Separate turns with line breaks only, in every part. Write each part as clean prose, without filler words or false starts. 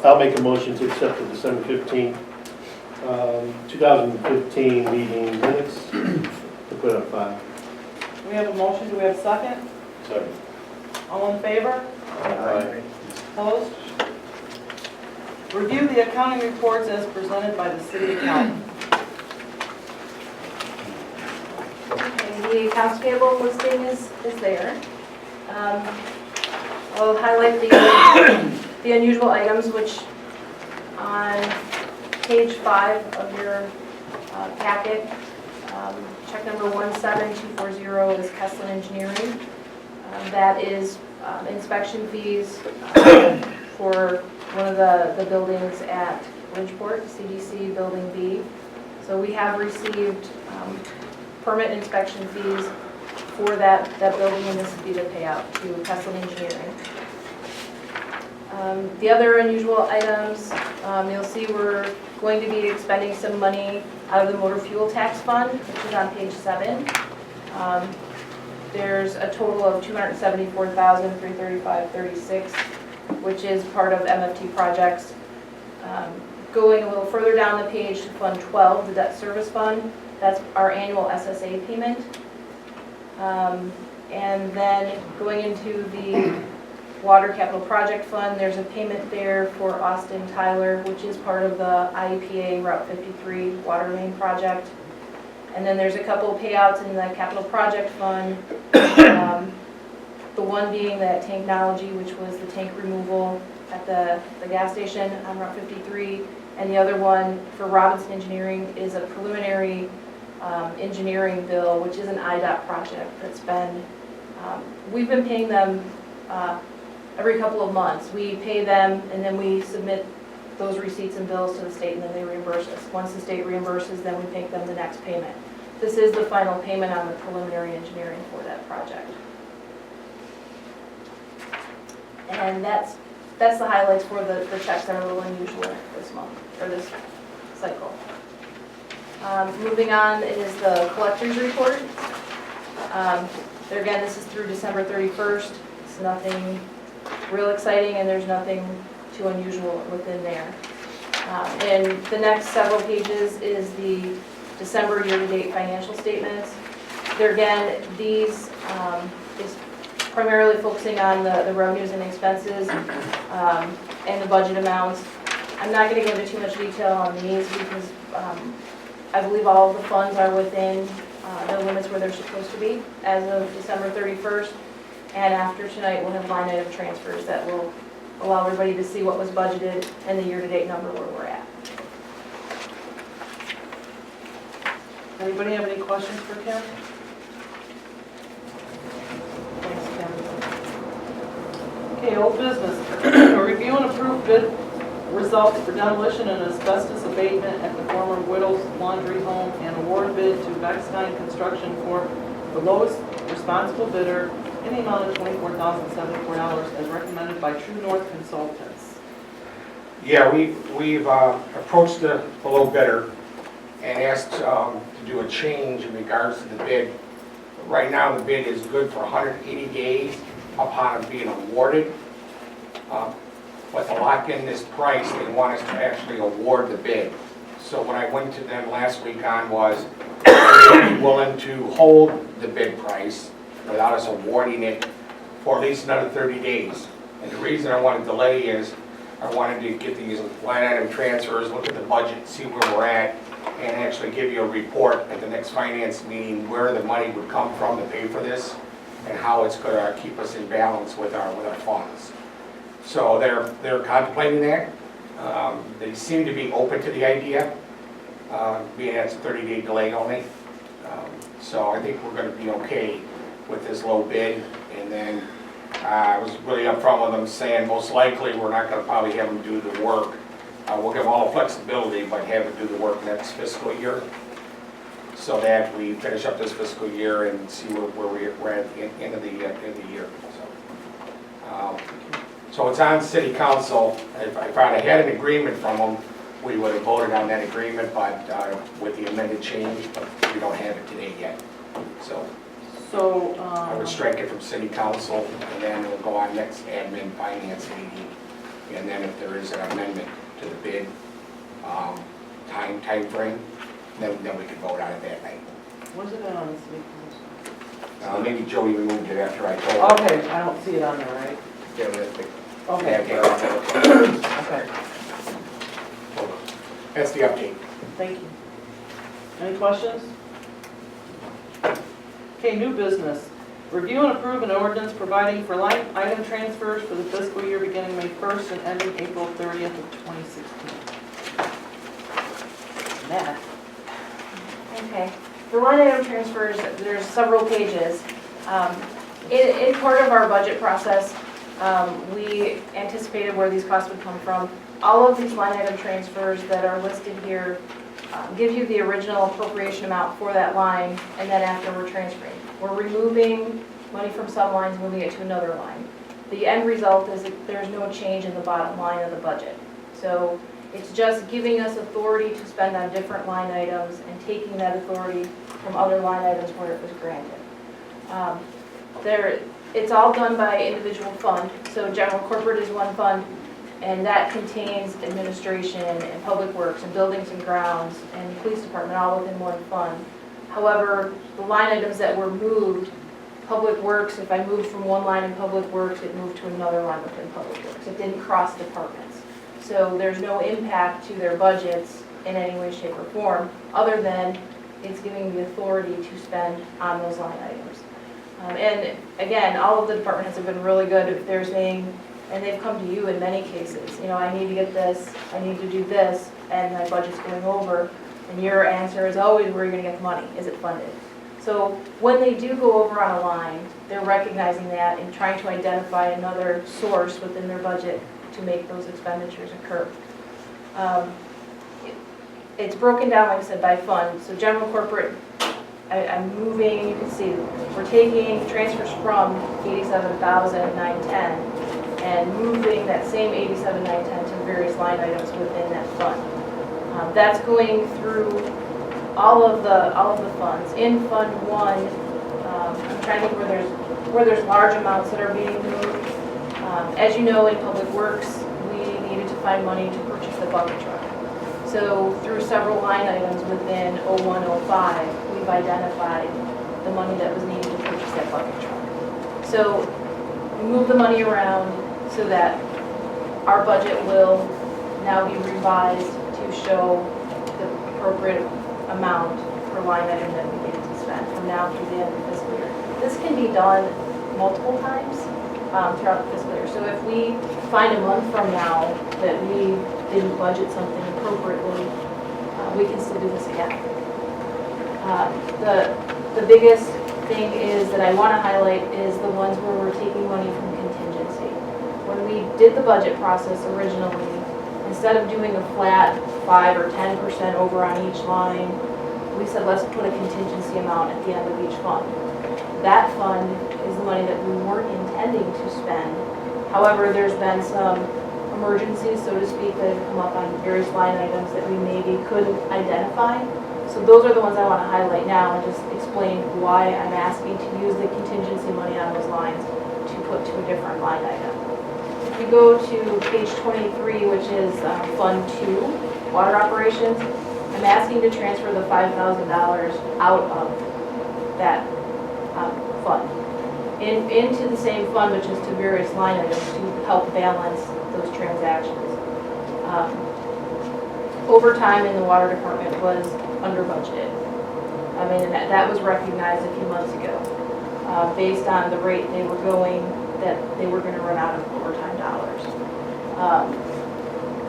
I'll make a motion to accept the December 15th, 2015 meeting minutes to put on file.
We have a motion, do we have a second?
Second.
All in favor?
Aye.
Opposed? Review the accounting reports as presented by the city accountant.
Okay, the accounts payable listing is there. I'll highlight the unusual items, which on page 5 of your packet, check number 17240 is Kesslin Engineering. That is inspection fees for one of the buildings at Bridgeport, CDC Building B. So we have received permit inspection fees for that building, and this would be the payout to Kesslin Engineering. The other unusual items, you'll see we're going to be expending some money out of the motor fuel tax fund, which is on page 7. There's a total of $274,335.36, which is part of MFT projects. Going a little further down the page to Fund 12, the debt service fund, that's our annual SSA payment. And then going into the Water Capital Project Fund, there's a payment there for Austin Tyler, which is part of the IEPA Route 53 water main project. And then there's a couple of payouts in the Capital Project Fund. The one being that Tanknology, which was the tank removal at the gas station on Route 53. And the other one for Robinson Engineering is a preliminary engineering bill, which is an IDOT project that's been, we've been paying them every couple of months. We pay them and then we submit those receipts and bills to the state, and then they reimburse us. Once the state reimburses, then we make them the next payment. This is the final payment on the preliminary engineering for that project. And that's the highlights for the checks that are a little unusual this month, or this cycle. Moving on is the collector's report. There again, this is through December 31st. It's nothing real exciting, and there's nothing too unusual within there. And the next several pages is the December year-to-date financial statements. There again, these is primarily focusing on the revenues and expenses and the budget amounts. I'm not going to go into too much detail on these because I believe all of the funds are within the limits where they're supposed to be as of December 31st. And after tonight, we'll have line item transfers that will allow everybody to see what was budgeted and the year-to-date number where we're at.
Anybody have any questions for Kim? Thanks, Kim. Okay, old business. Review and approve bid results for demolition and asbestos abatement at the former Widows Laundry Home and award bid to Beckstein Construction for the lowest responsible bidder in the amount of $24,074 as recommended by True North Consultants.
Yeah, we've approached the low bidder and asked to do a change in regards to the bid. Right now, the bid is good for 180 days upon it being awarded. But to lock in this price, they want us to actually award the bid. So what I went to them last week on was, they'd be willing to hold the bid price without us awarding it for at least another 30 days. And the reason I want to delay is I wanted to get these line item transfers, look at the budget, see where we're at, and actually give you a report at the next finance meeting where the money would come from to pay for this and how it's going to keep us in balance with our funds. So they're contemplating that. They seem to be open to the idea, being it's a 30-day delay only. So I think we're going to be okay with this low bid. And then I was really upfront with them saying most likely we're not going to probably have them do the work. We'll give them all the flexibility, but have them do the work next fiscal year, so that we finish up this fiscal year and see where we're at the end of the year. So it's on City Council. If I'd had an agreement from them, we would have voted on that agreement, but with the amended change, but we don't have it today yet. So I would strike it from City Council, and then we'll go on next admin finance meeting And then if there is an amendment to the bid, time frame, then we could vote on it that night.
Where's it at on the city council?
Maybe Jody removed it after I told her.
Okay, I don't see it on there, right?
Yeah, we have to-
Okay,
Okay.
okay,
That's the update.
thank you. Any questions? Okay, new business. Review and approve an ordinance providing for line item transfers for the fiscal year beginning May 1st and ending April 30th of 2016. Matt?
Okay, for line item transfers, there's several pages. In part of our budget process, we anticipated where these costs would come from. All of these line item transfers that are listed here give you the original appropriation amount for that line, and then after we're transferring. We're removing money from some lines, moving it to another line. The end result is that there's no change in the bottom line of the budget. So it's just giving us authority to spend on different line items and taking that authority from other line items where it was granted. It's all done by individual fund, so general corporate is one fund, and that contains administration and public works and buildings and grounds and the police department all within one fund. However, the line items that were moved, public works, if I moved from one line in public works, it moved to another line within public works. It didn't cross departments. So there's no impact to their budgets in any way, shape, or form, other than it's giving the authority to spend on those line items. And again, all of the department heads have been really good if they're saying, and they've come to you in many cases, you know, I need to get this, I need to do this, and my budget's going over. And your answer is always, where are you going to get the money? Is it funded? So when they do go over on a line, they're recognizing that and trying to identify another source within their budget to make those expenditures occur. It's broken down, like I said, by fund. So general corporate, I'm moving, you can see, we're taking transfers from 87,910 and moving that same 87,910 to various line items within that fund. That's going through all of the funds. In Fund 1, I'm trying to think where there's large amounts that are being moved. As you know, in Public Works, we needed to find money to purchase the bucket truck. So through several line items within 0105, we've identified the money that was needed to purchase that bucket truck. So we move the money around so that our budget will now be revised to show the appropriate amount per line item that we needed to spend from now through the end of the fiscal year. This can be done multiple times throughout the fiscal year. So if we find a month from now that we didn't budget something appropriately, we can still do this again. The biggest thing is that I want to highlight is the ones where we're taking money from contingency. When we did the budget process originally, instead of doing a flat 5 or 10% over on each line, we said let's put a contingency amount at the end of each fund. That fund is the money that we weren't intending to spend. However, there's been some emergencies, so to speak, that have come up on various line items that we maybe couldn't identify. So those are the ones I want to highlight now and just explain why I'm asking to use the contingency money on those lines to put to a different line item. If we go to page 23, which is Fund 2, Water Operations, I'm asking to transfer the $5,000 out of that fund into the same fund, which is to various line items to help balance those transactions. Overtime in the water department was under budgeted. I mean, that was recognized a few months ago. Based on the rate they were going, that they were going to run out of overtime dollars.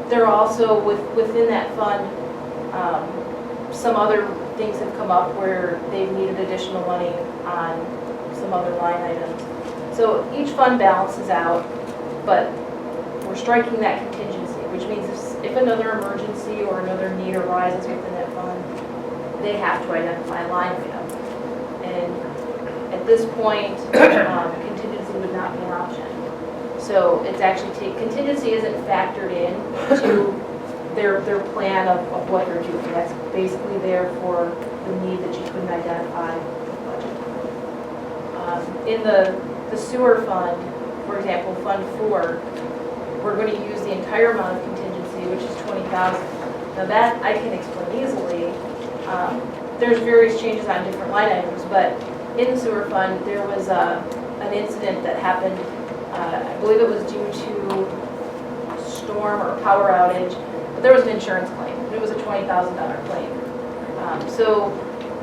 There are also, within that fund, some other things have come up where they've needed additional money on some other line items. So each fund balances out, but we're striking that contingency, which means if another emergency or another need arises within that fund, they have to identify a line item. And at this point, contingency would not be an option. So it's actually contingency isn't factored in to their plan of what they're doing. That's basically there for the need that you couldn't identify with the budget. In the sewer fund, for example, Fund 4, we're going to use the entire amount of contingency, which is $20,000. Now that I can explain easily. There's various changes on different line items, but in the sewer fund, there was an incident that happened, I believe it was due to a storm or a power outage, but there was an insurance claim. It was a $20,000 claim. So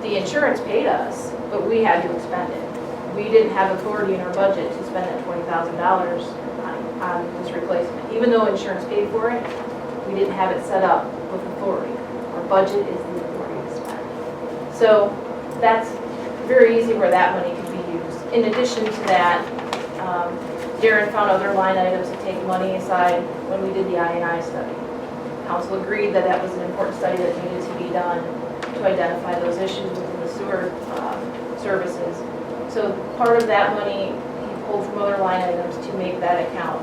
the insurance paid us, but we had to expend it. We didn't have authority in our budget to spend that $20,000 on this replacement. Even though insurance paid for it, we didn't have it set up with authority. Our budget is the authority to spend. So that's very easy where that money can be used. In addition to that, Darren found other line items to take money aside when we did the I&I study. Council agreed that that was an important study that needed to be done to identify those issues within the sewer services. So part of that money he pulled from other line items to make that account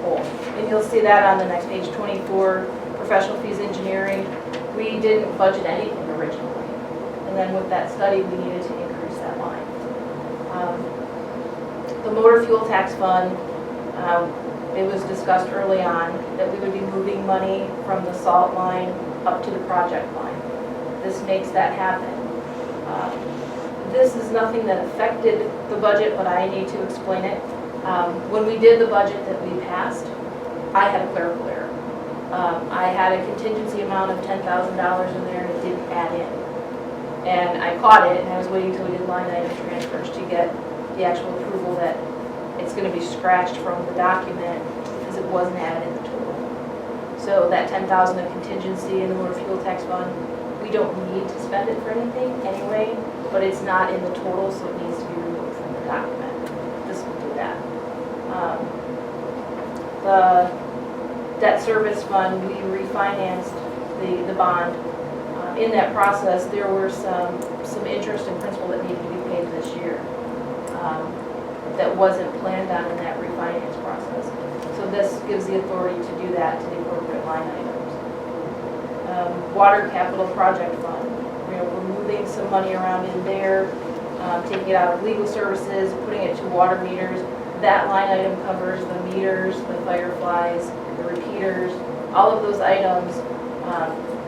whole. And you'll see that on the next page, 24, professional fees engineering. We didn't budget anything originally. And then with that study, we needed to increase that line. The motor fuel tax fund, it was discussed early on that we would be moving money from the salt line up to the project line. This makes that happen. This is nothing that affected the budget, but I need to explain it. When we did the budget that we passed, I had a clerical error. I had a contingency amount of $10,000 in there and it didn't add in. And I caught it, and I was waiting until we did line item transfers to get the actual approval that it's going to be scratched from the document because it wasn't added in the total. So that $10,000 of contingency in the motor fuel tax fund, we don't need to spend it for anything anyway, but it's not in the total, so it needs to be removed from the document. This will do that. The debt service fund, we refinanced the bond. In that process, there were some interest and principal that needed to be paid this year that wasn't planned on in that refinance process. So this gives the authority to do that to the appropriate line items. Water capital project fund, we're moving some money around in there, taking it out of legal services, putting it to water meters. That line item covers the meters, the fireflies, the repeaters, all of those items.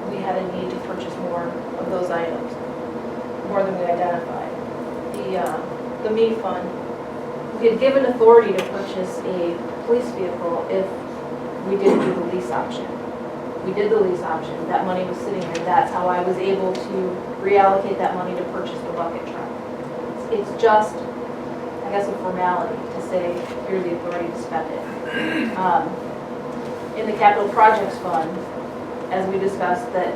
We had a need to purchase more of those items, more than we identified. The ME fund, we had given authority to purchase a police vehicle if we didn't do the lease option. We did the lease option, that money was sitting there. That's how I was able to reallocate that money to purchase the bucket truck. It's just, I guess, a formality to say, here's the authority to spend it. In the capital projects fund, as we discussed, that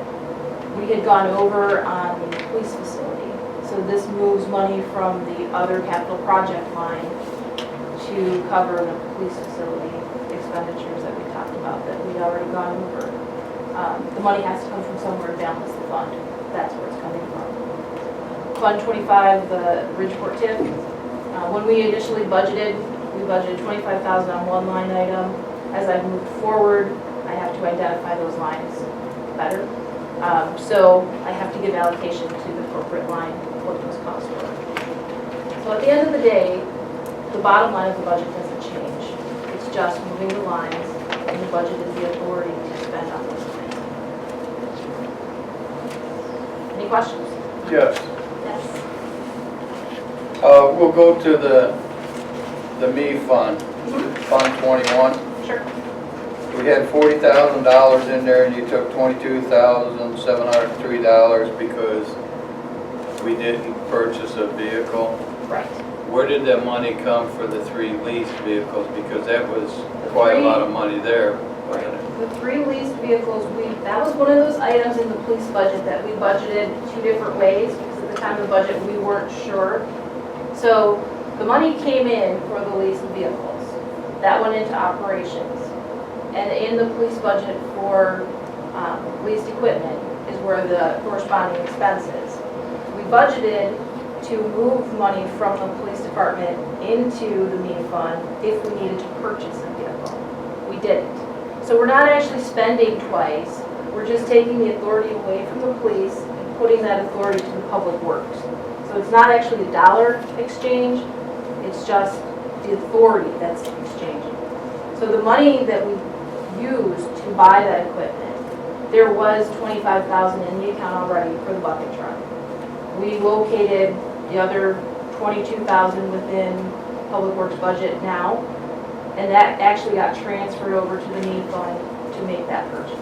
we had gone over on the police facility. So this moves money from the other capital project line to cover the police facility expenditures that we talked about that we'd already gone over. The money has to come from somewhere to balance the fund. That's where it's coming from. Fund 25, the Bridgeport TIF. When we initially budgeted, we budgeted $25,000 on one line item. As I moved forward, I have to identify those lines better. So I have to give allocation to the appropriate line, what those costs were. So at the end of the day, the bottom line of the budget doesn't change. It's just moving the lines, and the budget is the authority to spend on those lines. Any questions?
Yes.
Yes.
We'll go to the ME fund, Fund 21.
Sure.
We had $40,000 in there and you took $22,703 because we didn't purchase a vehicle.
Right.
Where did that money come for the 3 leased vehicles? Because that was quite a lot of money there. wasn't it?
The 3 leased vehicles, that was one of those items in the police budget that we budgeted 2 different ways because at the time of the budget we weren't sure. So the money came in for the leased vehicles. That went into operations. And in the police budget for leased equipment is where the corresponding expense is. We budgeted to move money from the police department into the ME fund if we needed to purchase a vehicle. We didn't. So we're not actually spending twice. We're just taking the authority away from the police and putting that authority to the public works. So it's not actually a dollar exchange, it's just the authority that's exchanging. So the money that we buy that equipment, there was $25,000 in the account already for the bucket truck. We located the other $22,000 within Public Works budget now, and that actually got transferred over to the need fund to make that purchase.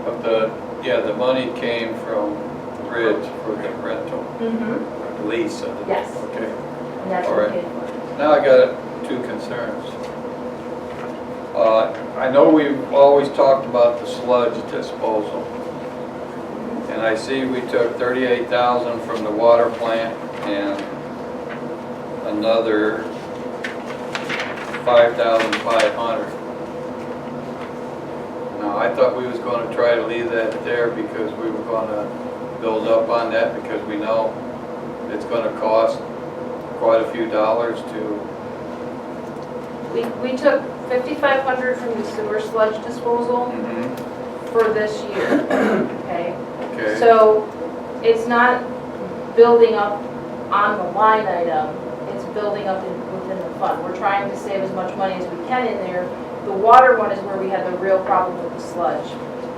But the money came from bridge for the rental,
Mm-hmm.
the lease of it.
Yes.
Okay.
And that's
All
what
right.
we paid for.
Now I got two concerns. I know we've always talked about the sludge disposal. And I see we took 38,000 from the water plant and another 5,500. Now, I thought we was gonna try to leave that there because we were gonna build up on that because we know it's gonna cost quite a few dollars to,
We took $5,500 from the sewer sludge disposal for this year, okay?
okay?
So it's not building up on the line item, it's building up within the fund. We're trying to save as much money as we can in there. The water one is where we had the real problem with the sludge.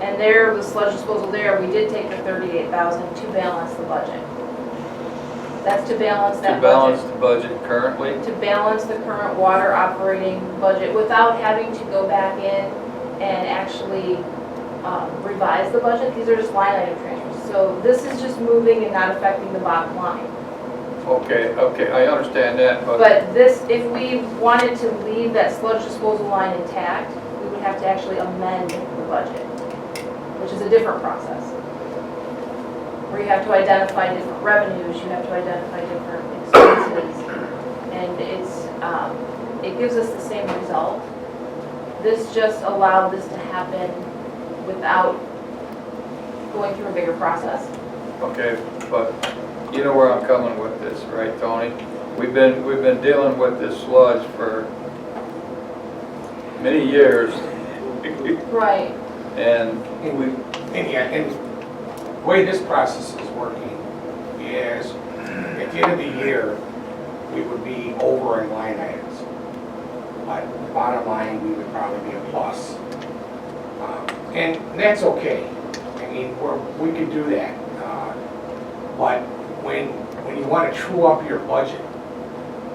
And there, the sludge disposal there, we did take the $38,000 to balance the budget. That's to balance that
To balance
budget.
the budget currently?
To balance the current water operating budget without having to go back in and actually revise the budget. These are just line item transfers. So this is just moving and not affecting the bottom line.
Okay, I understand that, but
But this, if we wanted to leave that sludge disposal line intact, we would have to actually amend the budget, which is a different process. Where you have to identify different revenues, you have to identify different expenses, and it gives us the same result. This just allowed this to happen without going through a bigger process.
okay, but you know where I'm coming with this, right, Tony? We've been dealing with this sludge for many years,
Right.
and
And the way this process is working is, at the end of the year, we would be over in line items. But the bottom line, we would probably be a plus. And that's okay. I mean, we could do that. But when you want to true up your budget,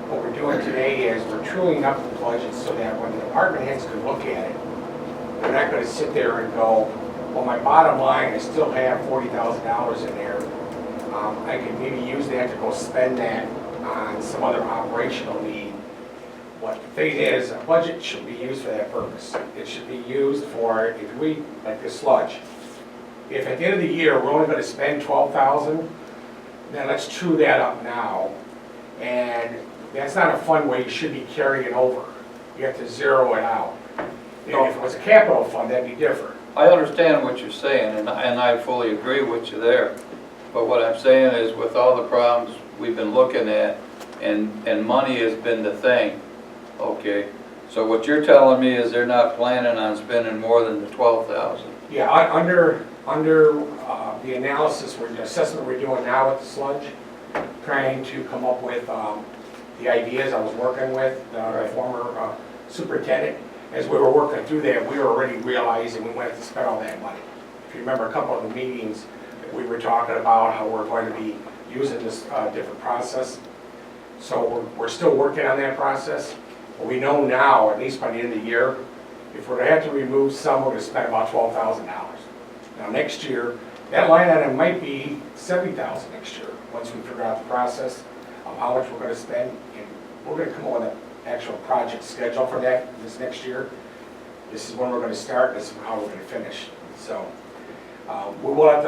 what we're doing today is we're truing up the budget so that when the department heads can look at it, they're not going to sit there and go, well, my bottom line, I still have $40,000 in there. I could maybe use that to go spend that on some other operational need. What the thing is, a budget should be used for that purpose. It should be used for, like this sludge. If at the end of the year, we're only going to spend $12,000, then let's true that up now. And that's not a fund where you should be carrying over. You have to zero it out. If it was a capital fund, that'd be different.
I understand what you're saying, and I fully agree with you there. But what I'm saying is, with all the problems we've been looking at, and money has been the thing, okay? So what you're telling me is they're not planning on spending more than the 12,000?
Yeah, under the analysis, the assessment we're doing now with the sludge, trying to come up with the ideas I was working with, the former superintendent. As we were working through that, we were already realizing we wanted to spend all that money. If you remember a couple of the meetings, we were talking about how we're going to be using this different process. So we're still working on that process. But we know now, at least by the end of the year, if we're to have to remove some, we're going to spend about $12,000. Now next year, that line item might be $70,000 next year, once we figure out the process of how much we're going to spend. And we're going to come up with an actual project schedule for that this next year. This is when we're going to start, this is how we're going to finish. So we'll have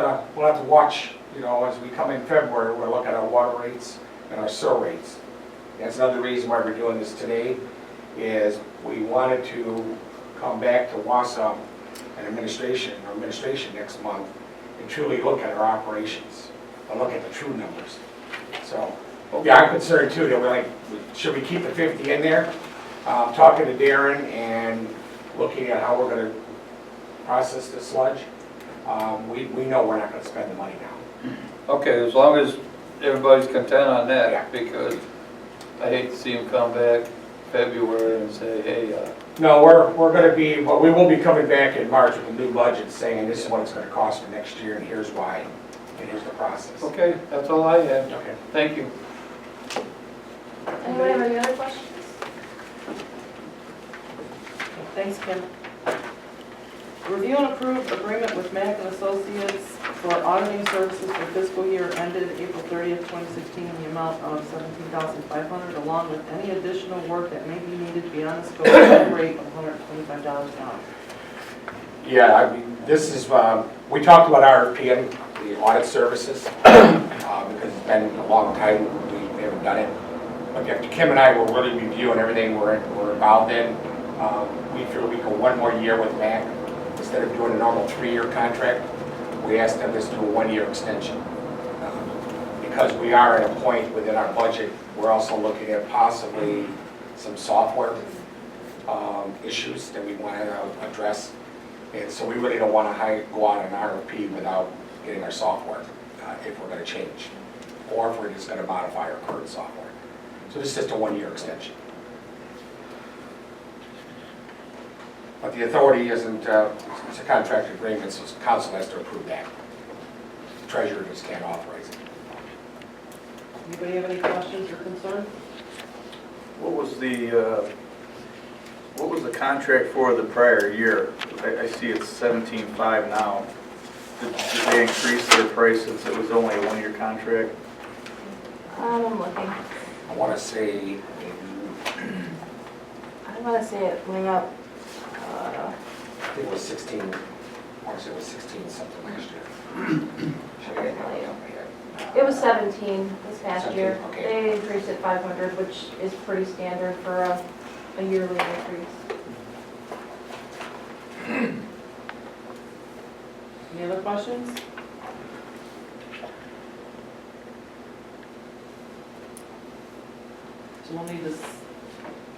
to watch, as we come in February, we're looking at our water rates and our sewer rates. That's another reason why we're doing this today, is we wanted to come back to WASA and administration next month and truly look at our operations and look at the true numbers. So, yeah, I'm concerned too that should we keep the 50 in there? Talking to Darren and looking at how we're going to process the sludge, we know we're not going to spend the money now.
Okay, as long as everybody's content on that,
Yeah.
because I hate to see them come back February and say, hey,
No, we're gonna be, well, we will be coming back in March with a new budget saying this is what it's gonna cost for next year and here's why, and here's the process.
Okay, that's all I have.
Okay.
Thank you.
Anybody have any other questions?
Thanks, Kim. Review and approve agreement with Mack and Associates for auditing services for fiscal year ended April 30th, 2016, in the amount of $17,500, along with any additional work that may be needed beyond the scope at a rate of $125 an hour.
Yeah, I mean, this is, we talked about RFP, the audit services, because it's been a long time, we haven't done it. But after Kim and I were really reviewing everything we're involved in, we feel we go one more year with Mack. Instead of doing a normal 3-year contract, we asked them to just do a 1-year extension. Because we are at a point within our budget, we're also looking at possibly some software issues that we want to address. And so we really don't want to go on an RFP without getting our software, if we're going to change, or if we're just going to modify our current software. So this is just a 1-year extension. But the authority isn't, it's a contract agreement, so council has to approve that. The treasurer just can't authorize it.
Anybody have any questions or concerns?
What was the contract for the prior year? I see it's 17.5 now. Did they increase their price since it was only a 1-year contract?
I'm looking.
I want to say,
I want to say it went up,
I think it was 16, I want to say it was 16 something last year. Should I get it off my head?
it was 17 this past
17,
year.
okay.
They increased it 500, which is pretty standard for a yearly increase.
Any other questions? So we'll need to,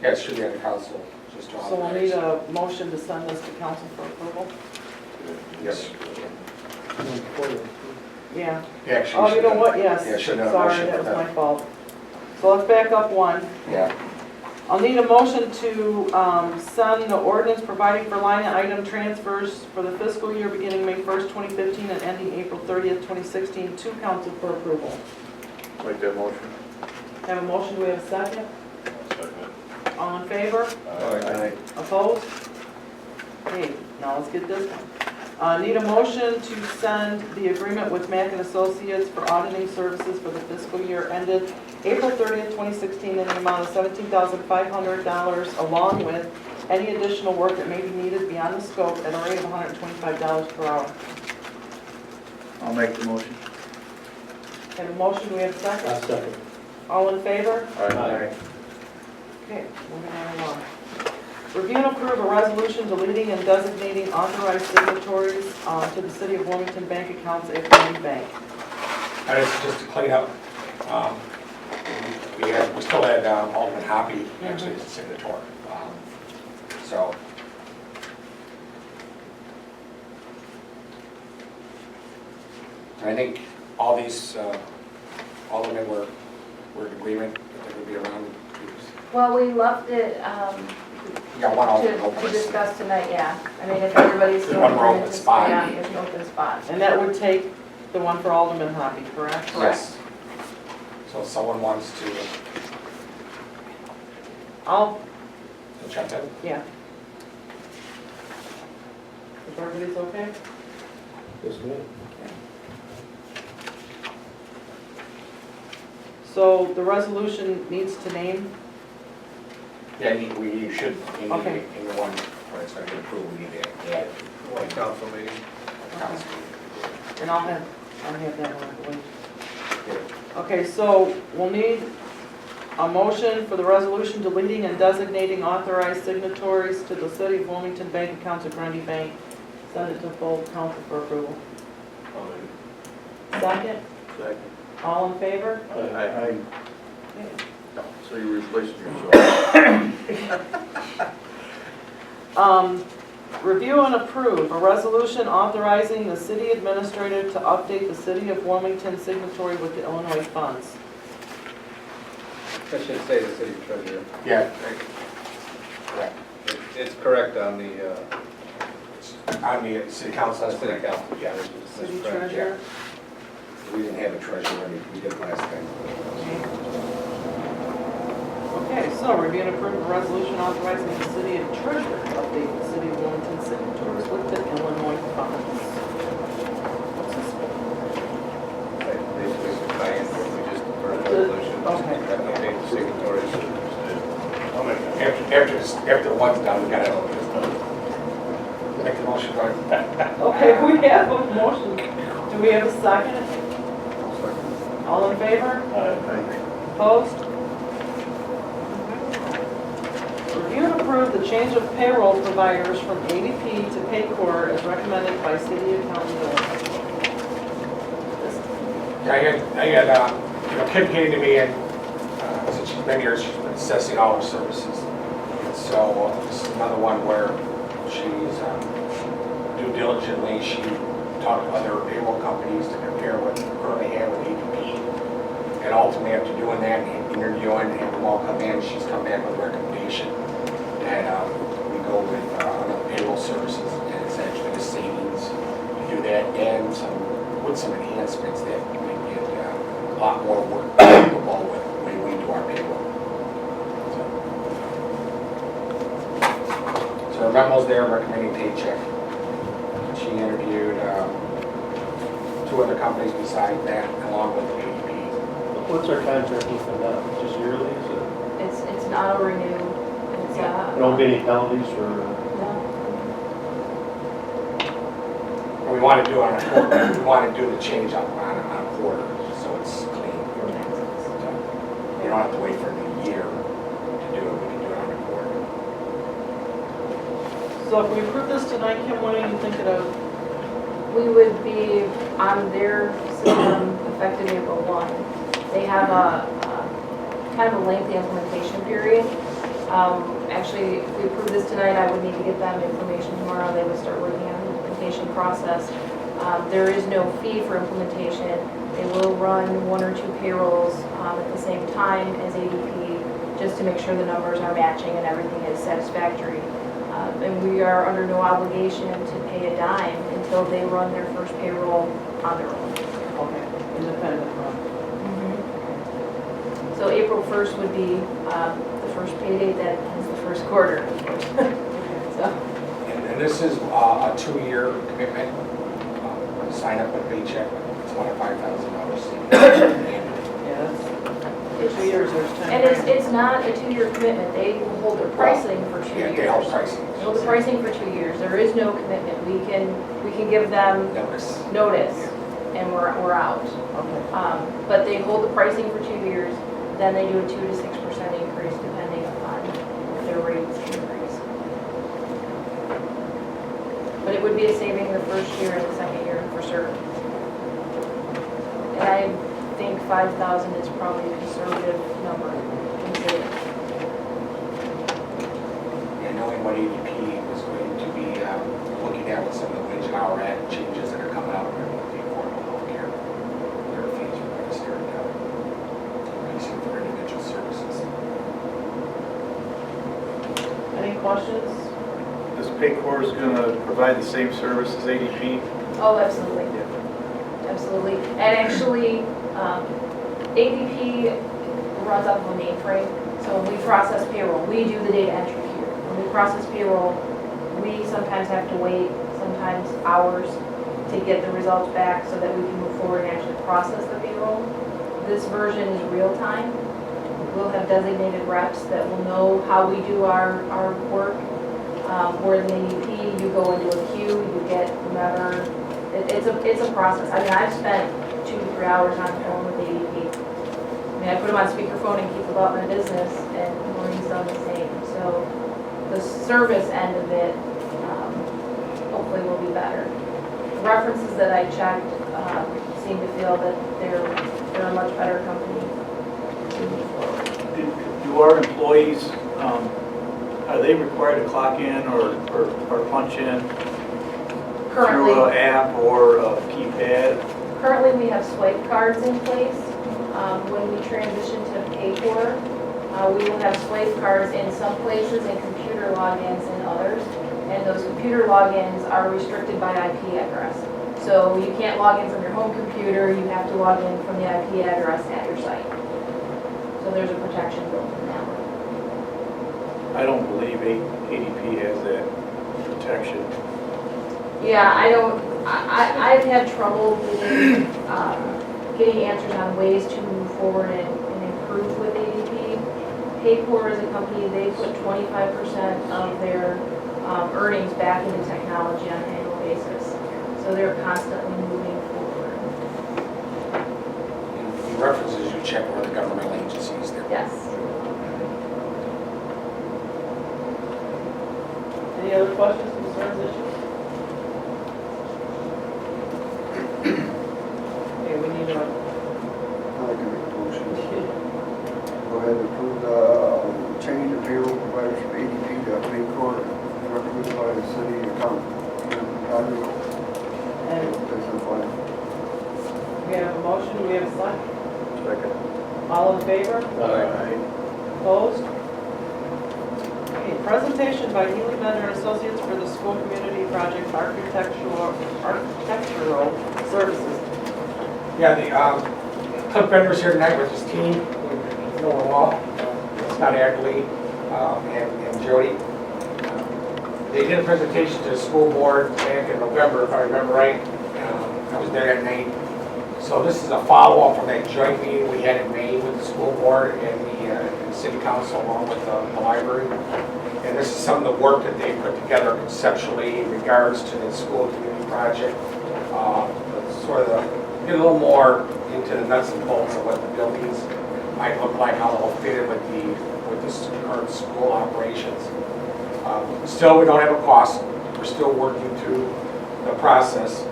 Yeah, it should be on the council, just to
so we'll need
authorize.
a motion to send this to council for approval?
Yes.
Yeah.
Yeah, actually,
Oh, you
should
know
have-
what, yes.
Yeah, should have a
Sorry,
motion
that
for
was
that.
my fault. So let's back up one.
Yeah,
I'll need a motion to send the ordinance providing for line item transfers for the fiscal year beginning May 1st, 2015 and ending April 30th, 2016 to council for approval.
Make that motion.
Have a motion, do we have a second?
Second.
All in favor?
Aye.
Opposed? Okay, now let's get this one. Need a motion to send the agreement with Mack and Associates for auditing services for the fiscal year ended April 30th, 2016 in the amount of $17,500 along with any additional work that may be needed beyond the scope at a rate of $125 per hour.
I'll make the motion.
Have a motion, do we have a second?
I'll second.
All in favor?
Aye.
Okay, moving on along. Review and approve a resolution deleting and designating authorized signatories to the City of Wilmington bank accounts at Community Bank.
that is just to clean up. We still had Alderman Hoppy actually as a signator. So. And I think all these, aldermen were in agreement that they would be around.
Well, we left it
We got one alternate
to
open.
discuss tonight, yeah. I mean, if everybody's still
One more
agreeing
open
to
spot.
stay on, there's an open spot.
And that would take the one for Alderman Hoppy, correct?
Yes. So if someone wants to
I'll,
jump in.
yeah. If everybody's okay?
Yes, ma'am.
So the resolution needs to name,
Yeah, we should,
Okay.
in the one where it's going to get approved, we need to add it.
One council meeting.
Council.
and I'll have that one, I believe. Okay, so we'll need a motion for the resolution deleting and designating authorized signatories to the City of Wilmington bank accounts at Grundy Bank. Send it to full council for approval. Second,
Second.
all in favor?
Aye.
Okay.
So you're replacing yourself.
Review and approve a resolution authorizing the city administrator to update the City of Wilmington signatory with the Illinois funds.
I should say the city treasurer.
Yeah. Correct.
It's correct on the,
On the city council.
City council.
Yeah,
City
that's correct, yeah.
treasurer.
We didn't have a treasurer, we did last time.
Okay, so review and approve a resolution authorizing the city and treasurer to update the city of Wilmington signatories with the Illinois funds. What's this for?
basically, we just defer the resolution.
Okay.
Update the signatories.
After the one's done, we gotta make the motion, right?
Okay, we have a motion. Do we have a second? All in favor? Opposed? Review and approve the change of payroll providers from ADP to Paycor as recommended by city accountant.
I had, Kim came to me and, since she's been here, she's been assessing all her services. And so this is another one where she's due diligently, she talked to other payroll companies to compare what we currently have with ADP. And ultimately, after doing that and interviewing and having them all come in, she's come back with a recommendation that we go with another payroll services, and it's actually a savings to do that, and with some enhancements that we get a lot more work to the ball with when we do our payroll. So our memo's there recommending Paycheck. She interviewed 2 other companies besides that, along with ADP.
What's our contract with them now? Just yearly, is it?
It's an auto renew. It's,
There don't be any penalties for,
no.
We want to do on a quarter, we want to do the change up on a quarter, so it's clean. So you don't have to wait for the year to do it, we can do it on a quarter.
So if we approve this tonight, Kim, what are you thinking of?
We would be on their system effective April 1. They have a kind of a lengthy implementation period. Actually, if we approve this tonight, I would need to get them information tomorrow. They would start working on the implementation process. There is no fee for implementation. They will run 1 or 2 payrolls at the same time as ADP, just to make sure the numbers are matching and everything is satisfactory. And we are under no obligation to pay a dime until they run their first payroll on their own.
Okay, independent from.
So April 1st would be the first pay date that is the first quarter. So,
And this is a 2-year commitment, sign up with Paycheck, it's $25,000.
Yeah, that's, for 2 years, there's 10.
and it's not a 2-year commitment. They will hold their pricing for 2
Yeah,
years.
they hold pricing.
They hold the pricing for 2 years. There is no commitment. We can give them
Notice.
notice and we're out.
Okay.
But they hold the pricing for 2 years, then they do a 2 to 6% increase depending upon if their rates increase. But it would be a saving the first year and the second year for certain. And I think 5,000 is probably a conservative number in savings.
And knowing what ADP is going to be looking at with some of the wage and hour act changes that are coming out with the affordable health care, their fees are going to start increasing for individual services.
Any questions?
This Paycor is going to provide the same service as ADP?
Oh, absolutely. Absolutely. And actually, ADP runs off of a mainframe. So when we process payroll, we do the data entry here. When we process payroll, we sometimes have to wait, sometimes hours, to get the results back so that we can move forward and actually process the payroll. This version is real time. We'll have designated reps that will know how we do our work. Whereas in ADP, you go into a queue, you get whomever. It's a process. I mean, I've spent 2 to 3 hours on the phone with ADP. I mean, I put them on speakerphone and keep about my business, and Maureen's done the same. So the service end of it hopefully will be better. The references that I checked seem to feel that they're a much better company to move forward.
Do our employees, are they required to clock in or punch in
Currently,
through an app or a keypad?
Currently, we have swipe cards in place. When we transition to Paycor, we will have swipe cards in some places and computer logins in others. And those computer logins are restricted by IP address. So you can't log in from your home computer, you have to log in from the IP address at your site. So there's a protection built in that one.
I don't believe ADP has that protection.
Yeah, I've had trouble getting answers on ways to move forward and improve with ADP. Paycor is a company, they put 25% of their earnings back into technology on an annual basis. So they're constantly moving forward.
In references, you check with the governmental agencies there.
Yes.
Any other questions, concerns, issues? Okay, we need a,
I'd like to make a motion. Go ahead and approve the change of payroll providers from ADP to Paycor, recommended by the city accountant.
and
That's the plan.
we have a motion, do we have a second?
Second.
All in favor?
Aye.
Opposed? Okay, presentation by Healy Bender and Associates for the School Community Project Architectural Services.
Yeah, the Cliff Bender's here tonight with his team. We know them all. Scott Adley and Jody. They did a presentation to the school board back in November, if I remember right. I was there that night. So this is a follow-up from that joint meeting we had in May with the school board and the city council along with the library. And this is some of the work that they put together conceptually in regards to the school community project. Sort of get a little more into the nuts and bolts of what the buildings might look like, how they'll fit in with the current school operations. Still, we don't have a cost. We're still working through the process.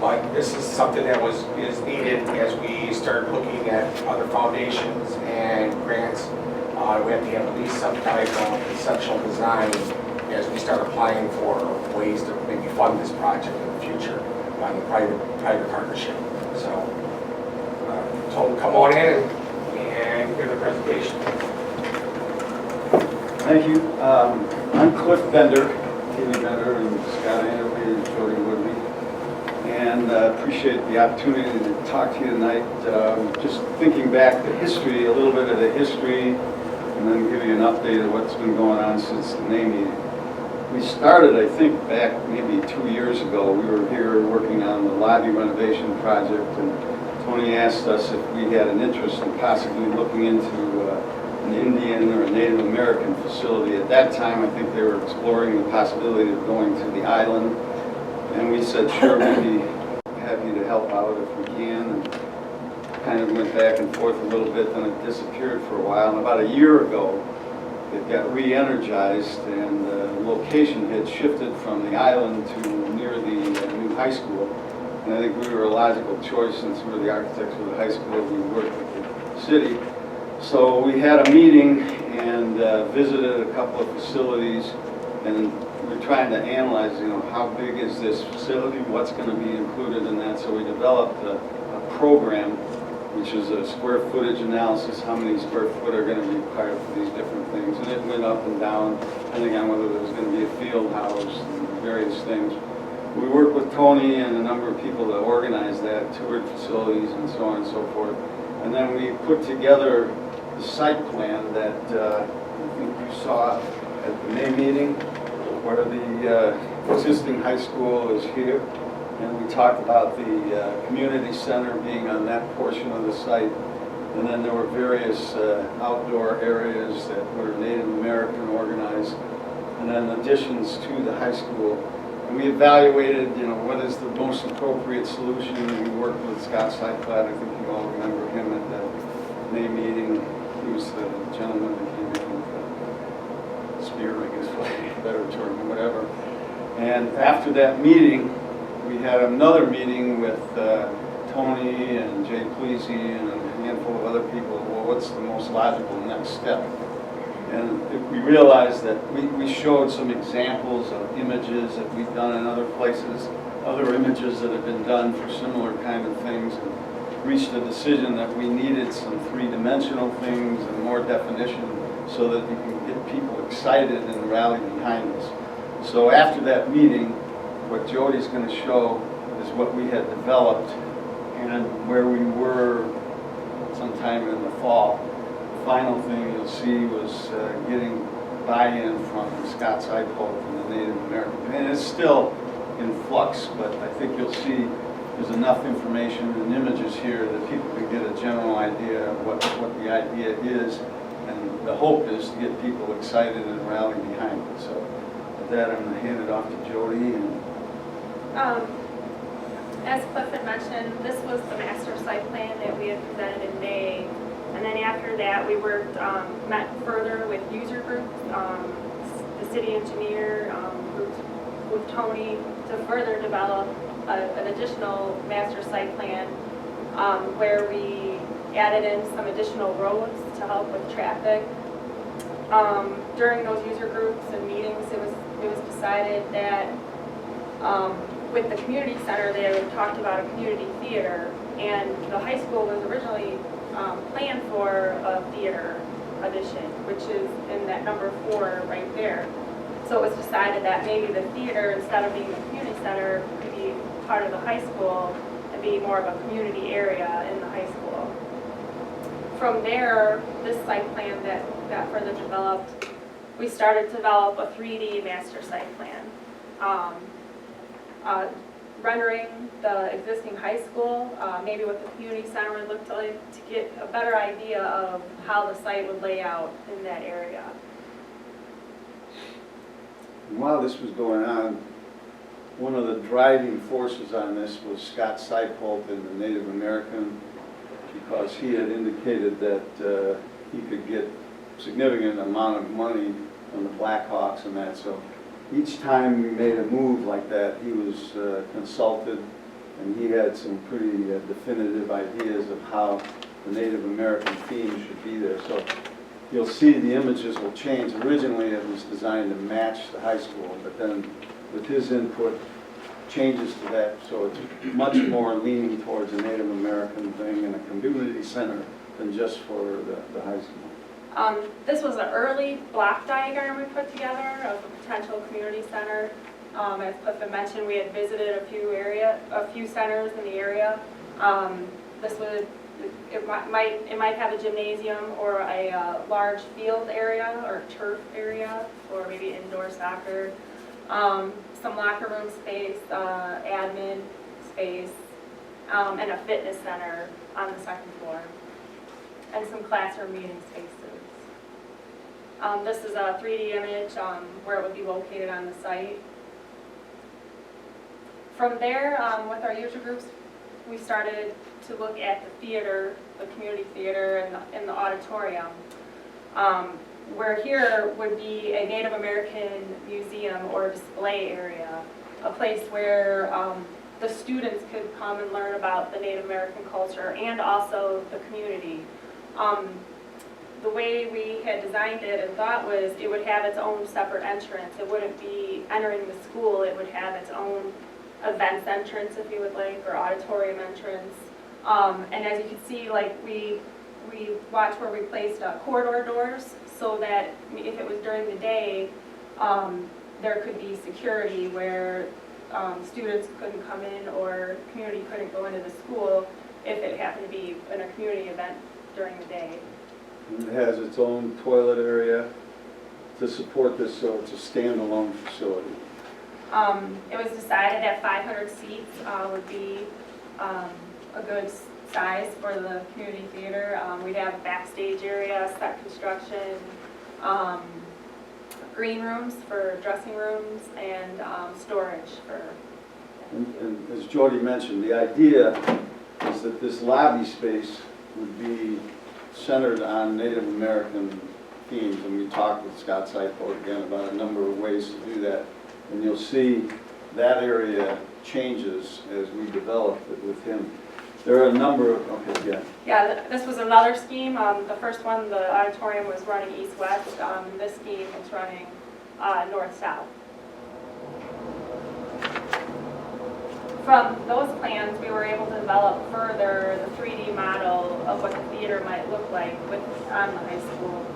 But this is something that is needed as we start looking at other foundations and grants. We have to have at least some type of conceptual design as we start applying for ways to maybe fund this project in the future on the private partnership. So, told them to come on in and give the presentation.
Thank you. I'm Cliff Bender, Healy Bender, and Scott Anderley and Jody Woodley. And appreciate the opportunity to talk to you tonight. Just thinking back to history, a little bit of the history, and then give you an update of what's been going on since the May meeting. We started, I think, back maybe 2 years ago. We were here working on the lobby renovation project, and Tony asked us if we had an interest in possibly looking into an Indian or a Native American facility. At that time, I think they were exploring the possibility of going to the island. And we said, sure, we'd be happy to help out if we can. And kind of went back and forth a little bit, then it disappeared for a while. And about a year ago, it got re-energized, and the location had shifted from the island to near the new high school. And I think we were a logical choice since we were the architects of the high school. We worked with the city. So we had a meeting and visited a couple of facilities, and we're trying to analyze, how big is this facility, what's going to be included in that. So we developed a program, which is a square footage analysis, how many square foot are going to be required for these different things. And it went up and down, depending on whether there was going to be a field house and various things. We worked with Tony and a number of people that organized that, toured facilities and so on and so forth. And then we put together the site plan that I think you saw at the May meeting, where the existing high school is here. And we talked about the community center being on that portion of the site. And then there were various outdoor areas that were Native American organized, and then additions to the high school. And we evaluated, what is the most appropriate solution. We worked with Scott Seifert. I think you all remember him at that May meeting. He was the gentleman that came in with the spear, I guess, for a better term, or whatever. And after that meeting, we had another meeting with Tony and Jay Pleasy and a handful of other people. Well, what's the most logical next step? And we realized that we showed some examples of images that we've done in other places, other images that have been done for similar kind of things, and reached a decision that we needed some three-dimensional things and more definition so that we can get people excited and rally behind us. So after that meeting, what Jody's going to show is what we had developed and where we were sometime in the fall. The final thing you'll see was getting buy-in from Scott Seipold and the Native American. And it's still in flux, but I think you'll see there's enough information and images here that people can get a general idea of what the idea is. And the hope is to get people excited and rally behind it. So with that, I'm going to hand it off to Jody. And
as Cliff had mentioned, this was the master site plan that we had presented in May. And then after that, we worked, met further with user groups, the city engineer, with Tony to further develop an additional master site plan where we added in some additional roads to help with traffic. During those user groups and meetings, it was decided that with the community center, they had talked about a community theater, and the high school was originally planned for a theater addition, which is in that number 4 right there. So it was decided that maybe the theater, instead of being the community center, could be part of the high school and be more of a community area in the high school. From there, this site plan that got further developed, we started to develop a 3D master site plan. Rendering the existing high school, maybe what the community center would look like, to get a better idea of how the site would lay out in that area.
And while this was going on, one of the driving forces on this was Scott Seipold and the Native American, because he had indicated that he could get significant amount of money from the Blackhawks and that. So each time we made a move like that, he was consulted, and he had some pretty definitive ideas of how the Native American theme should be there. So you'll see the images will change. Originally it was designed to match the high school, but then with his input, changes to that, so it's much more leaning towards a Native American thing and a community center than just for the high school.
This was an early block diagram we put together of a potential community center. As Cliff had mentioned, we had visited a few centers in the area. It might have a gymnasium or a large field area or turf area for maybe indoor soccer. Some locker room space, admin space, and a fitness center on the second floor, and some classroom meeting spaces. This is a 3D image where it would be located on the site. From there, with our user groups, we started to look at the theater, the community theater, and the auditorium. Where here would be a Native American museum or display area, a place where the students could come and learn about the Native American culture and also the community. The way we had designed it and thought was it would have its own separate entrance. It wouldn't be entering the school, it would have its own events entrance, if you would like, or auditorium entrance. And as you can see, like we watched where we placed corridor doors, so that if it was during the day, there could be security where students couldn't come in or community couldn't go into the school if it happened to be in a community event during the day.
It has its own toilet area to support this, so it's a standalone facility.
It was decided that 500 seats would be a good size for the community theater. We'd have a backstage area, set construction, green rooms for dressing rooms, and storage for...
And as Jody mentioned, the idea is that this lobby space would be centered on Native American themes, and we talked with Scott Seipold again about a number of ways to do that. And you'll see that area changes as we develop it with him. There are a number of, okay, yeah.
Yeah, this was another scheme. The first one, the auditorium was running east-west. This scheme is running north-south. From those plans, we were able to develop further the 3D model of what the theater might look like on the high school.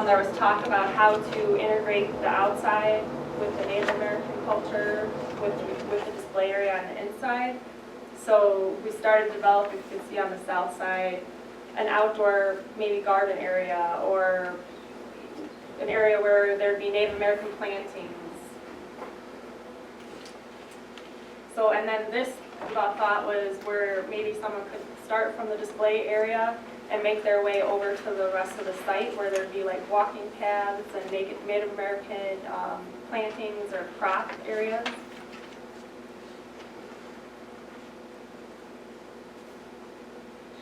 There was talk about how to integrate the outside with the Native American culture, with the display area on the inside. So we started developing, you can see on the south side, an outdoor maybe garden area or an area where there'd be Native American plantings. So, and then this thought was where maybe someone could start from the display area and make their way over to the rest of the site where there'd be like walking paths and Native American plantings or crop areas.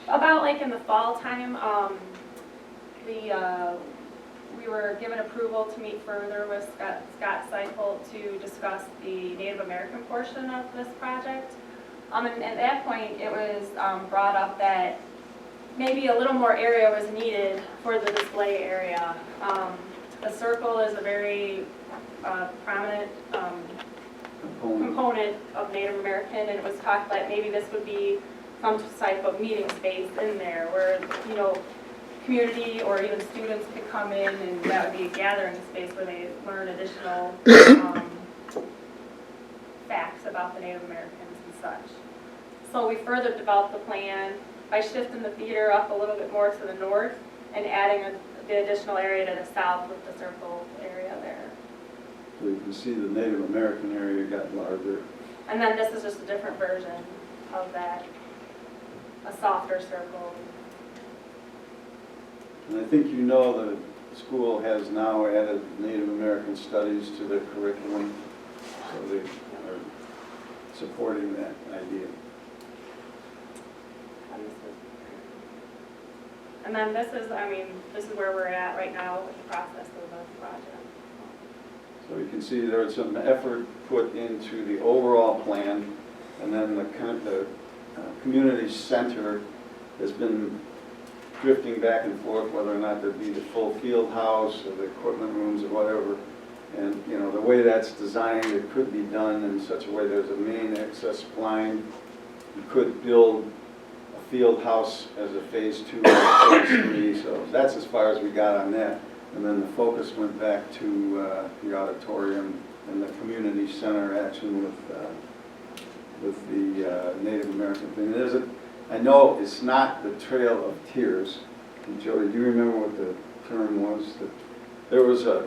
About like in the fall time, we were given approval to meet further with Scott Seifel to discuss the Native American portion of this project. And at that point, it was brought up that maybe a little more area was needed for the display area. The circle is a very prominent component of Native American, and it was talked that maybe this would be some type of meeting space in there where, you know, community or even students could come in, and that would be a gathering space where they learn additional facts about the Native Americans and such. So we further developed the plan by shifting the theater up a little bit more to the north and adding the additional area to the south with the circle area there.
So you can see the Native American area got larger.
And then this is just a different version of that, a softer circle.
And I think you know the school has now added Native American studies to their curriculum, so they are supporting that idea.
And then this is, I mean, this is where we're at right now with the process of the project.
So you can see there was some effort put into the overall plan, and then the community center has been drifting back and forth whether or not there'd be the full field house or the equipment rooms or whatever. And, you know, the way that's designed, it could be done in such a way there's a main access line. You could build a field house as a phase 2 or phase 3, so that's as far as we got on that. And then the focus went back to the auditorium and the community center action with the Native American thing. I know it's not the Trail of Tears. And Jody, do you remember what the term was? There was I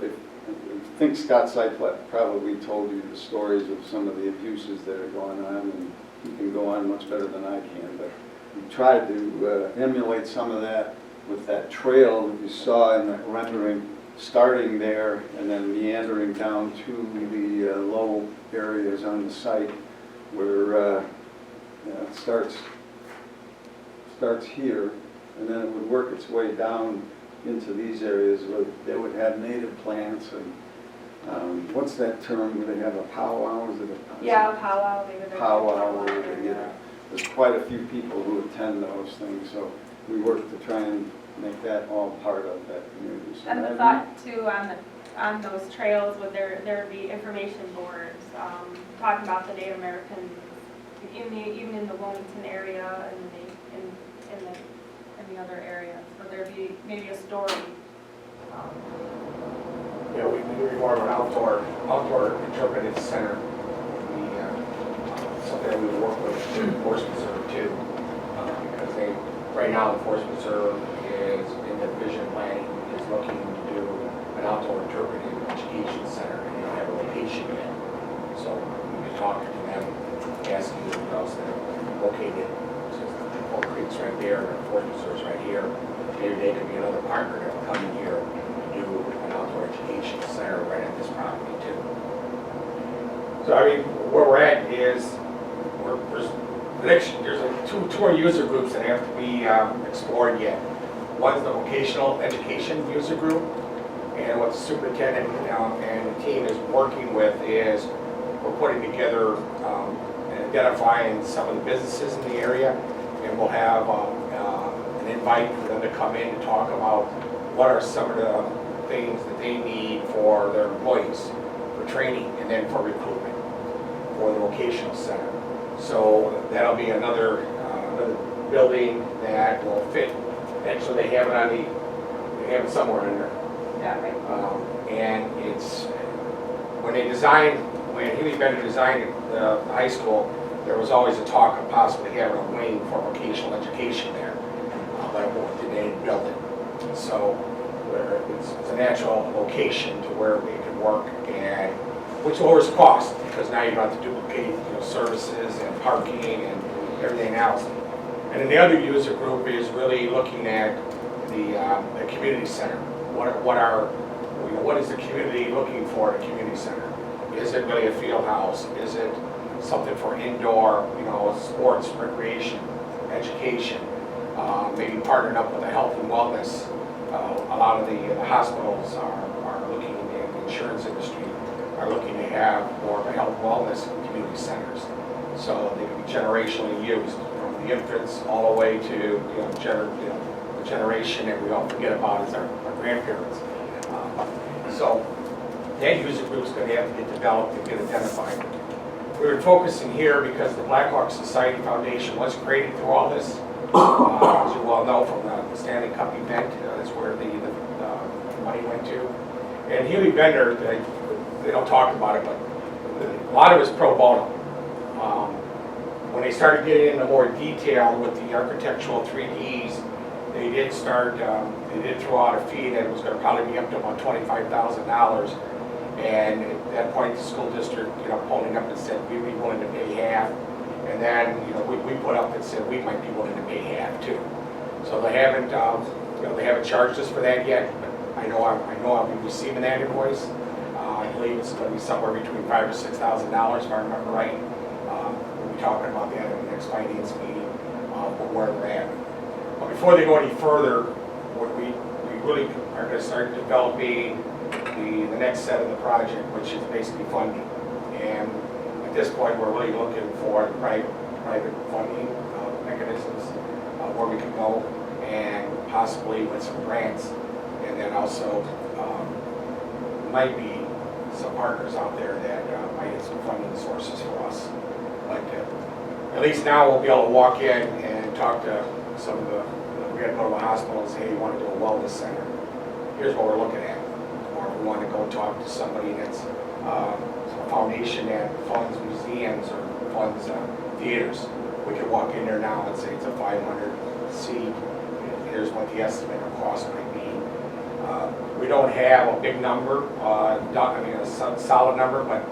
think Scott Seifel probably told you the stories of some of the abuses that are going on, and he can go on much better than I can, but we tried to emulate some of that with that trail that you saw in the rendering, starting there and then meandering down to the low areas on the site where it starts here, and then it would work its way down into these areas where they would have native plants and what's that term where they have a powwow? Is it a
Yeah, powwow.
powwow? There's quite a few people who attend those things, so we work to try and make that all part of that community. So
And the thought too on those trails would there be information boards talking about the Native Americans even in the Wilmington area and in the other areas. Would there be maybe a story?
Yeah, we do more of an outdoor interpretive center. Something that we work with the Forest Preserve too, because right now the Forest Preserve is in the vision planning, is looking to do an outdoor interpretive education center, and they don't have a location yet. So we've been talking to them, asking them else that are located, Oak Creek's right there, and the Forest Preserve's right here. Maybe they could be another partner that will come in here and do an outdoor education center right at this property too. So I mean, where we're at is there's like two more user groups that have to be explored yet. One's the vocational education user group, and what the superintendent and the team is working with is we're putting together and identifying some of the businesses in the area, and we'll have an invite for them to come in and talk about what are some of the things that they need for their employees, for training, and then for recruitment for the vocational center. So that'll be another building that will fit. Actually, they have it somewhere in there.
Yeah, right.
And it's when Healy Bender designed the high school, there was always a talk of possibly having a wing for vocational education there, but they didn't build it. So it's a natural location to where we could work, and which lowers cost because now you don't have to duplicate services and parking and everything else. And then the other user group is really looking at the community center. What is the community looking for at a community center? Is it really a field house? Is it something for indoor, sports, recreation, education? Maybe partnering up with the health and wellness. A lot of the hospitals are looking, in the insurance industry, are looking to have more of a health and wellness community centers. So they can be generationally used, from the infants all the way to the generation that we all forget about is our grandparents. So that user group is going to have to get developed and get identified. We were focusing here because the Black Hawk Society Foundation was created through all this. As you well know from the Stanley Cup event, that's where the money went to. And Healy Bender, they don't talk about it, but a lot of it is pro bono. When they started getting into more detail with the architectural 3Ds, they did throw out a fee that was going to probably be up to about $25,000. And at that point, the school district, pulling up and said we'd be willing to pay half. And then, we put up and said we might be willing to pay half too. So they haven't charged us for that yet. But I know I'll be receiving that invoice. I believe it's going to be somewhere between $5,000 or $6,000, if I remember right. We'll be talking about that in the next finance meeting, where they're at. But before they go any further, we really are going to start developing the next set of the project, which is basically funding. And at this point, we're really looking for private funding mechanisms where we can go, and possibly with some grants, and then also might be some partners out there that might have some funding sources for us. But at least now we'll be able to walk in and talk to some of we had to go to the hospital and say, hey, you want to do a wellness center? Here's what we're looking at. Or if we want to go talk to somebody that's a foundation that funds museums or funds theaters. We could walk in there now and say it's a 500 seat. Here's what the estimate of cost might be. We don't have a big number, a solid number, but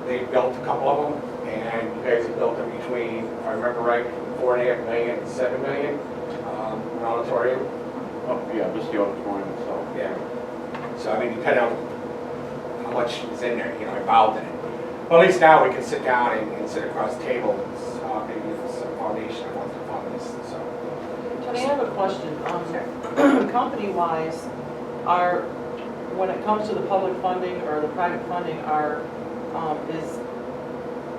they built a couple of them, and you guys have built them between, if I remember right, $4.5 million and $7 million. An auditorium.
Oh, yeah, just the auditorium itself.
Yeah. So depending on how much is in there, involved in it. Well, at least now we can sit down and sit across the table and talk, maybe some foundation that wants to fund this. So.
Tony, I have a question. Company-wise, when it comes to the public funding or the private funding,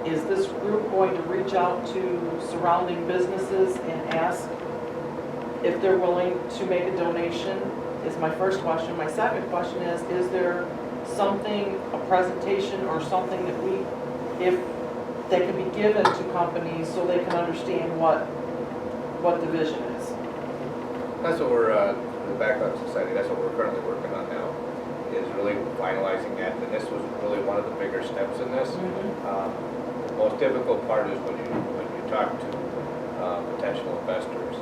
is this group going to reach out to surrounding businesses and ask if they're willing to make a donation? Is my first question. My second question is there something, a presentation or something that can be given to companies so they can understand what the vision is?
That's what we're, the Backlog Society, that's what we're currently working on now, is really finalizing that. And this was really one of the bigger steps in this. The most difficult part is when you talk to potential investors.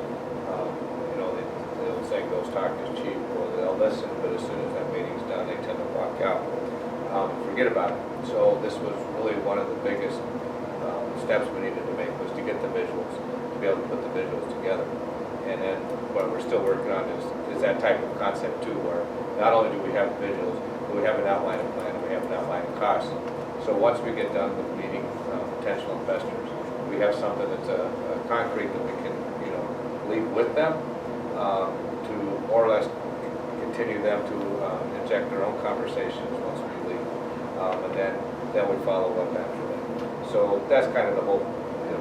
The old saying goes, talk is cheap. Well, they'll listen, but as soon as that meeting's done, they tend to walk out. Forget about it. So this was really one of the biggest steps we needed to make, was to get the visuals, to be able to put the visuals together. And then what we're still working on is that type of concept too, where not only do we have the visuals, but we have an outline of plan, and we have an outline of costs. So once we get done with meeting potential investors, we have something that's a concrete that we can, leave with them to more or less continue them to inject their own conversations once we leave, and then we follow up after that. So that's kind of the whole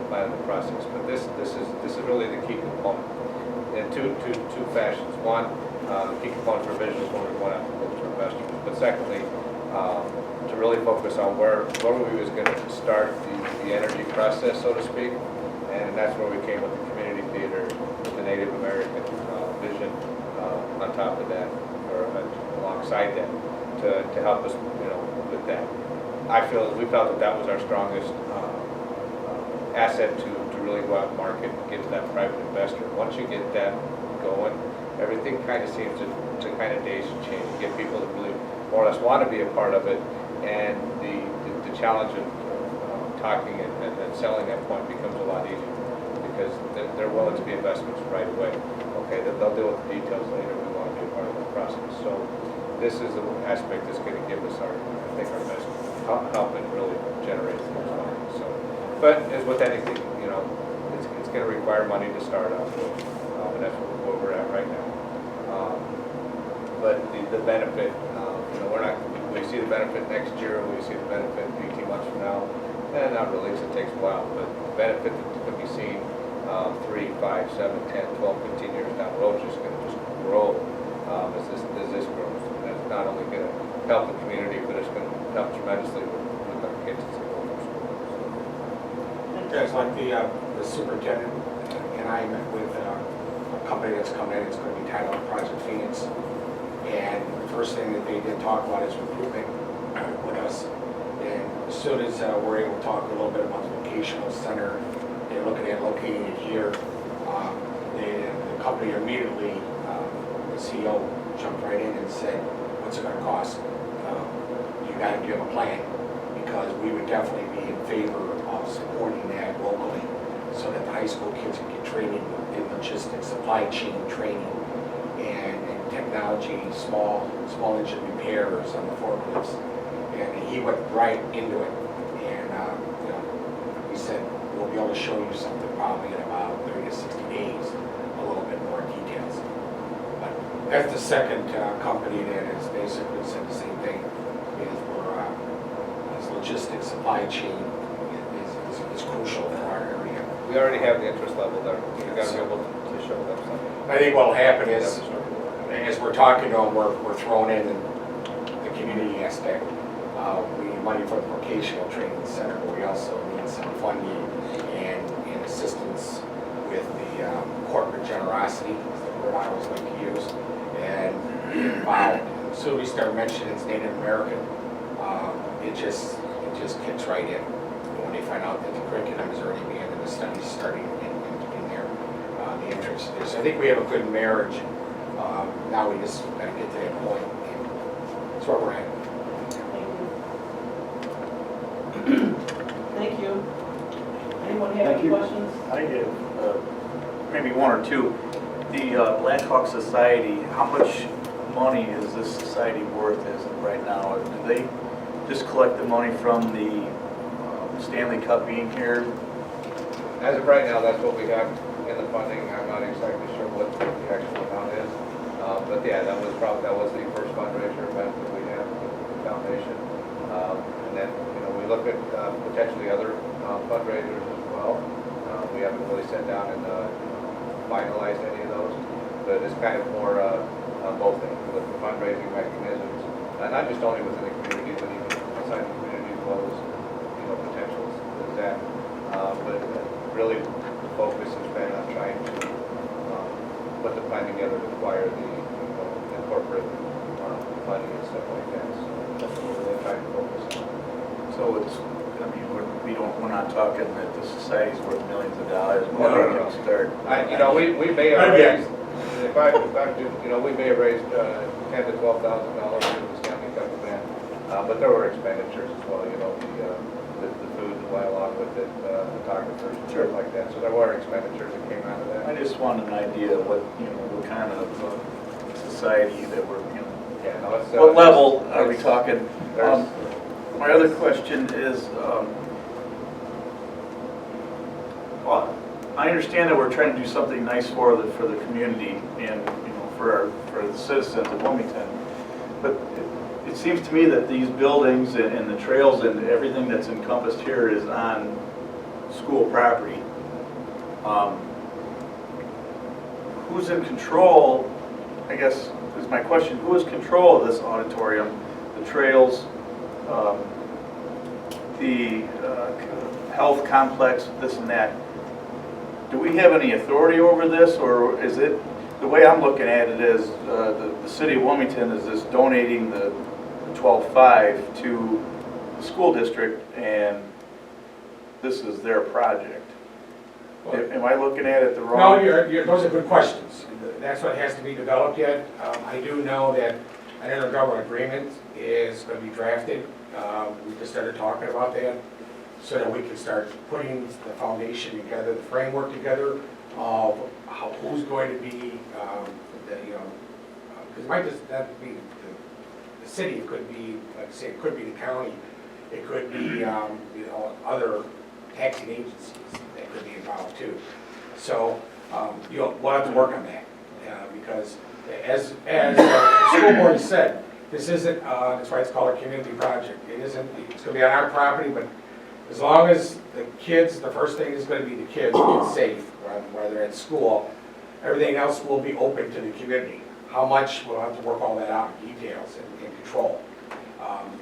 plan of the process. But this is really the key component in two fashions. One, the key component for vision is when we want to go to investors. But secondly, to really focus on where we was going to start the energy process, so to speak, and that's where we came with the community theater, with the Native American vision on top of that, or alongside that, to help us, with that. we felt that was our strongest asset to really go out and market and get to that private investor. Once you get that going, everything kind of seems to kind of days and change. Get people to really more or less want to be a part of it, and the challenge of talking and selling that point becomes a lot easier because they're willing to be investments right away. Okay, they'll deal with the details later. We want to be a part of the process. So this is an aspect that's going to give us our best help and really generate some money. So, but as with anything, it's going to require money to start off with, and that's where we're at right now. But the benefit, we see the benefit next year, we see the benefit 18 months from now, and not really, because it takes a while, but the benefit that can be seen 3, 5, 7, 10, 12, 15 years down the road is just going to grow as this grows. And it's not only going to help the community, but it's going to help tremendously with our kids as they go through school.
Guys, like the superintendent and I met with a company that's coming in, it's going to be titled Project Phoenix. And the first thing that they did talk about is recruitment with us. And as soon as we're able to talk a little bit about the vocational center, they're looking at locating it here. The company immediately, the CEO jumped right in and said, what's it going to cost? You got to give a plan, because we would definitely be in favor of supporting that locally so that the high school kids can get training in logistics, supply chain training, and technology, small engine repairs on the forklifts. And he went right into it. And he said, we'll be able to show you something probably in about 30 to 60 days, a little bit more details. But that's the second company that has basically said the same thing, is where this logistics, supply chain is crucial for our area.
We already have the interest level there. We've got to be able to show them something.
I think what'll happen is, as we're talking to them, we're throwing in the community aspect. We need money for the vocational training center, but we also need some funding and assistance with the corporate generosity, is the word I always like to use. And as soon as we start mentioning it's Native American, it just kicks right in. When they find out that the curriculum is already being and the studies starting in there, the interest there. So I think we have a good marriage. Now we just got to get to that point, and that's where we're at.
Thank you. Anyone have any questions?
I did, maybe one or two. The Black Hawk Society, how much money is this society worth as of right now? Do they just collect the money from the Stanley Cup being here?
As of right now, that's what we have in the funding. I'm not exactly sure what the actual amount is. But yeah, that was the first fundraiser event that we had with the foundation. And then, we look at potentially other fundraisers as well. We haven't really sat down and finalized any of those, but it's kind of more both things, with the fundraising mechanisms, not just only within the community, but even outside the community as well as potentials as that. But really, the focus has been on trying to put the plan together to acquire the corporate funding and stuff like that. So that's what we're really trying to focus on.
So it's, we're not talking that the society's worth millions of dollars.
No.
Start.
We may have raised, we may have raised $10,000 to $12,000 for the Stanley Cup event, but there were expenditures as well. The food that went along with it, photographers and stuff like that. So there were expenditures that came out of that.
I just wanted an idea of what kind of society that we're,
Yeah, no, it's,
what level are we talking?
There's,
My other question is, well, I understand that we're trying to do something nice for the community and for the citizens of Wilmington, but it seems to me that these buildings and the trails and everything that's encompassed here is on school property. Who's in control, I guess is my question, who is in control of this auditorium, the trails, the health complex, this and that? Do we have any authority over this, or is it, the way I'm looking at it is the city of Wilmington is just donating the 12.5 to the school district and this is their project. Am I looking at it the
No,
wrong?
those are good questions. That's what has to be developed yet. I do know that an intergovernmental agreement is going to be drafted. We just started talking about that so that we can start putting the foundation together, the framework together of who's going to be, because it might just not be the city, it could be, like I say, it could be the county, it could be, other taxing agencies that could be involved too. So, we'll have to work on that, because as the school board has said, this isn't, that's why it's called a community project. It isn't, it's gonna be on our property, but as long as the kids, the first thing is gonna be the kids being safe, while they're at school, everything else will be open to the community. How much, we'll have to work all that out in details and control.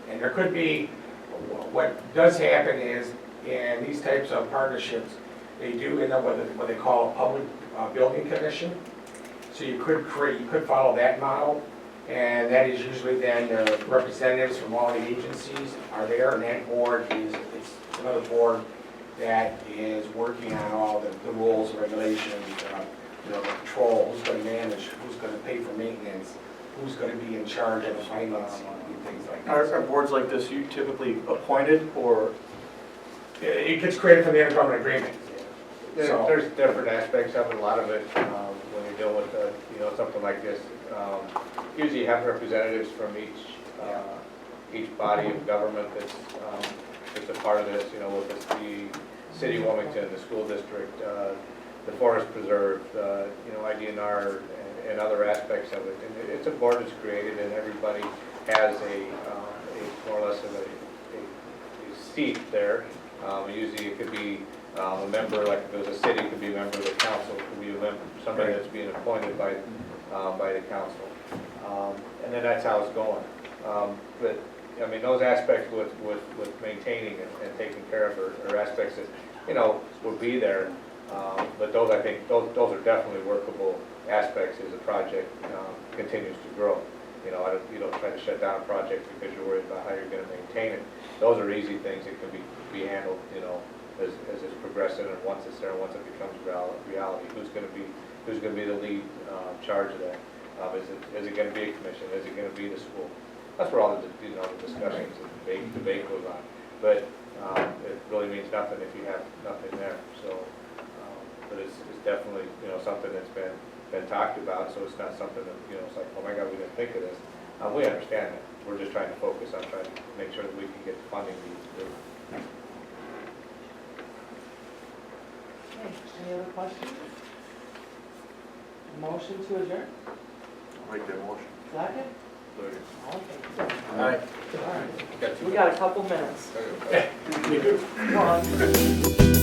And there could be, what does happen is, in these types of partnerships, they do end up with what they call a public building commission. So you could follow that model, and that is usually then the representatives from all the agencies are there, and that board it's another board that is working on all the rules, regulations, the control, who's going to manage, who's going to pay for maintenance, who's going to be in charge of the financing, and things like that.
Are boards like this you typically appointed or?
It gets created from the intergovernmental agreement. So-
There's different aspects of it, a lot of it, when you deal with, something like this. Usually you have representatives from each body of government that's a part of this, with the city of Wilmington, the school district, the forest preserve, IDNR, and other aspects of it. And it's a board that's created, and everybody has a more or less of a seat there. Usually it could be a member, like if it was a city, it could be a member of the council, it could be a member, somebody that's being appointed by the council. And then that's how it's going. But, those aspects with maintaining and taking care of are aspects that, will be there. But those, I think, those are definitely workable aspects as the project continues to grow. You don't try to shut down a project because you're worried about how you're going to maintain it. Those are easy things that can be handled, as it's progressive, and once it's there, once it becomes reality, who's going to be the lead charge of that? Is it going to be a commission? Is it going to be the school? That's where all the discussions and debate goes on. But it really means nothing if you have nothing there. So, but it's definitely something that's been talked about. So it's not something that it's like, oh my God, we didn't think of this. We understand that. We're just trying to focus on trying to make sure that we can get the funding we need to do.
Okay, any other questions? Motion to adjourn?
I'll make that motion.
Second? Okay.
All right.
All right. We got a couple minutes.
You good?
Come on.